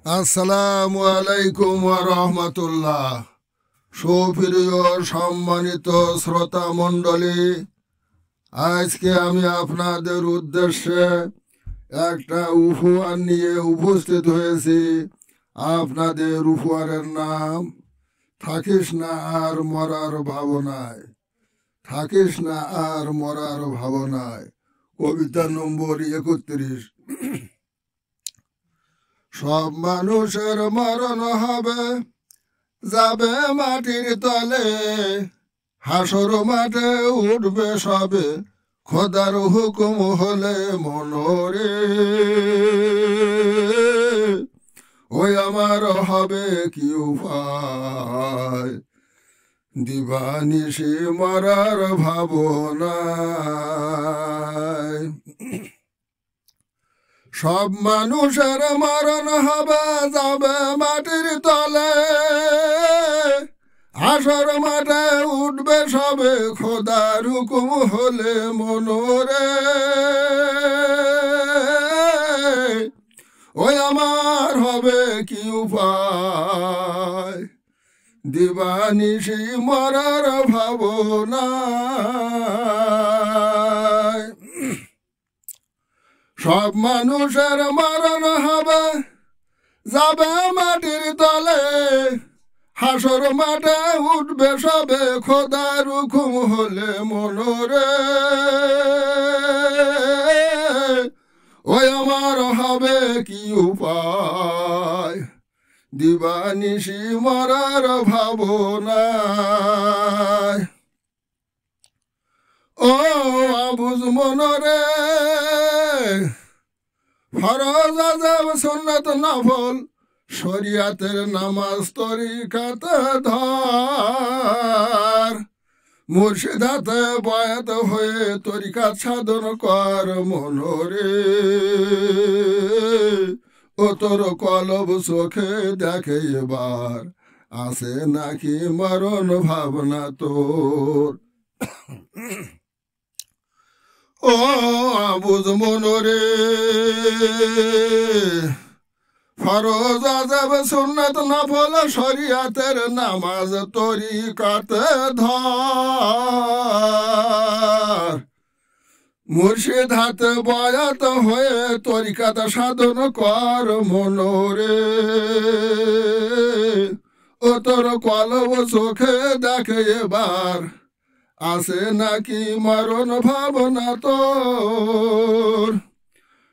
আসসালামু আলাইকুম ওয়া রাহমাতুল্লাহ। সুপ্রিয় সম্মানিত শ্রোতা মণ্ডলী, আজকে আমি আপনাদের উদ্দেশ্যে একটা উপহার নিয়ে উপস্থিত হয়েছি। আপনাদের উপহারের নাম থাকিস না আর মরার ভাবনায়। থাকিস না আর মরার ভাবনায়, কবিতা নম্বর 31। সব মানুষের মরণ হবে, যাবে মাটির তলে, হাসর মাঠে উঠবে সবে, খোদার হুকুম হলে মনোরে। ওই আমার হবে কি উপায়, দিবানিশি মরার ভাবনায়। সব মানুষের মরণ হবে, যাবে মাটির তলে, হাসর মাঠে উঠবে সবে, খোদার হুকুম হলে মনোরে। ওই আমার হবে কি উপায়, দিবানিশি মরার ভাবনায়। সব মানুষের মরণ হবে, যাবে মাটির তলে, হাসর মাঠে উঠবে সবে, খোদার হুকুম হলে মনোরে। ওই আমার হবে কি উপায়, দিবানিশি মরার ভাবনায়। ও আবুজ মনরে, ফরজ আযাব সুন্নাত নফল, শরিয়াতের নামাজ তরিকাত ধর, মুর্শিদ হাতে বয়াত হয়ে তরিকাত সাধন কর মনোরে। ও তোর কলব চোখে দেখে এবার, আছে নাকি মরণ ভাবনা তোর। ও আবুজ মনোরে, ফরজ আযাব সুন্নাত নফল, শরিয়াতের নামাজ তরিকাত ধর, মুর্শিদ হাতে বয়াত হয়ে তরিকাত সাধন কর মনোরে। ও তোর কলব চোখে দেখে এবার, আছে নাকি মরণ ভাবনা তোর।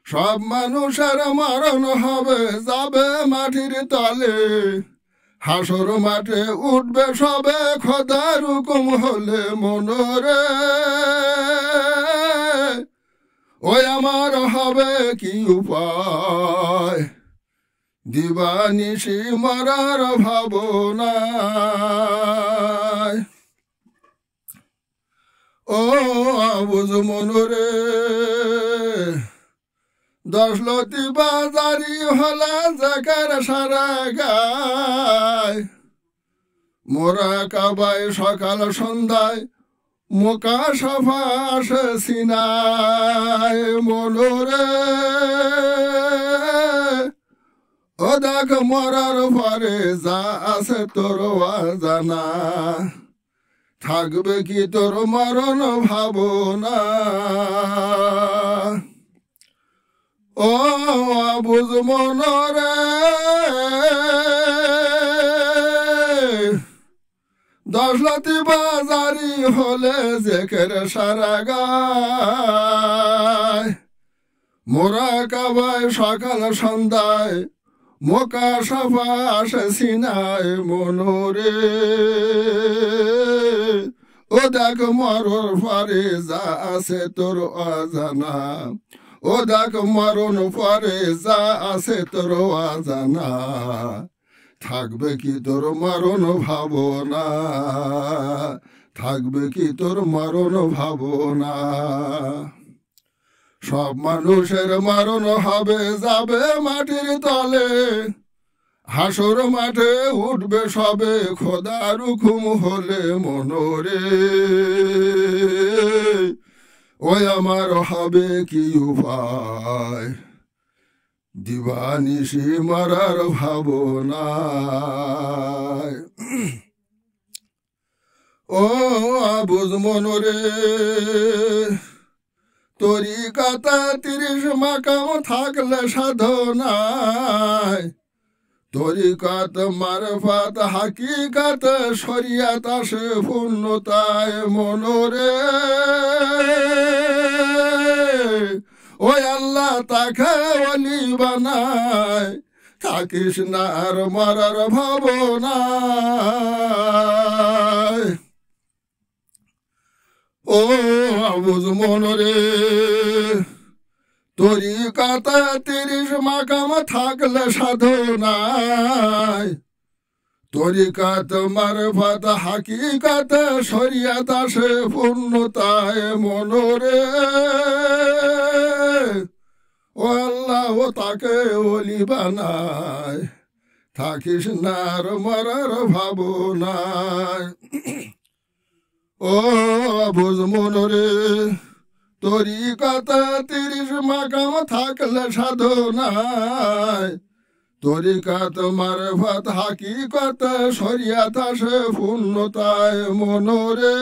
সব মানুষের মরণ হবে, যাবে মাটির তলে, হাসর মাঠে উঠবে সবে, খোদার হুকুম হলে মনোরে। ওই আমার হবে কি উপায়, দিবানিশি মরার ভাবনায়। ও আবুজ মনোরে, 10 লতিফা জারি হলে যাকার সারা গায়, মোরাকাবায় সকাল সন্ধ্যায়, মুকাশফা আসে সিনায় মনোরে। ও দেখ মরার পরে যা আছে তোর অজানা, থাকবে কি তোর মরণ ভাবনা। ও আবুজ মনরে, 10 লতিফা জারি হলে জিকির সারা গায়, মোরাকাবায় সকাল সন্ধ্যায়, মুকাশফা আসে সিনায় মনোরে। ও দেখ মরণ পরে যা আছে তোর অজানা, ও দেখ মরণ পরে যা আছে তোর অজানা, থাকবে কি তোর মরণ ভাবনা, থাকবে কি তোর মরণ ভাবনা। সব মানুষের মরণ হবে, যাবে মাটির তলে, হাসর মাঠে উঠবে সবে, খোদার হুকুম হলে মনোরে। ওই আমার হবে কি উপায়, দিবানিশি মরার ভাবনায়। ও আবুজ মনরে তরিকাতা 30 মাকাম থাকলে সাধনায়, তরিকাত মারফাত হাকিকাত শরিয়াত আসে পূর্ণতায় মনরে। ওই আল্লাহ তাকে ওলি বানায়, থাকিস না আর মরার ভাবনায়। ও আবুজ মনরে তরিকাতা 30 মাকাম থাকলে সাধনায়, তরিকাত মারফাত হাকিকাত শরিয়াত আসে পূর্ণতায় মনরে। ও আল্লাহ ও তাকে ওলি বানায়, থাকিস না আর মরার ভাবনায়। ও আবুজ মনরে তরিকাতা 30 মাকাম থাকলে সাধনায়, তরিকাত মারফাত হাকিকত শরিয়াত আসে পূর্ণতায় মনরে।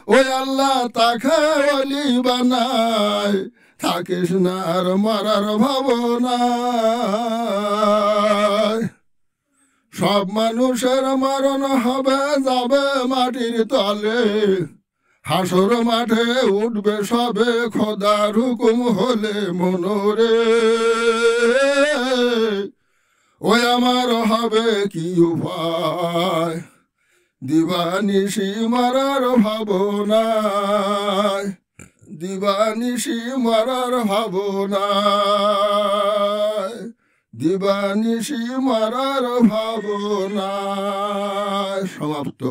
ওই আল্লাহ তাকে ওলি বানায়, থাকিস না আর মরার ভাবনায়। সব মানুষের মরণ হবে, যাবে মাটির তলে, হাসর মাঠে উঠবে সবে খোদার হুকুম হলে মনরে। ওই আমার হবে কি উপায়, দিবানিশি মরার ভাবনায়, দিবানিশি মরার ভাবনায়, দিবানিশি মরার ভাবনায়। সমাপ্ত।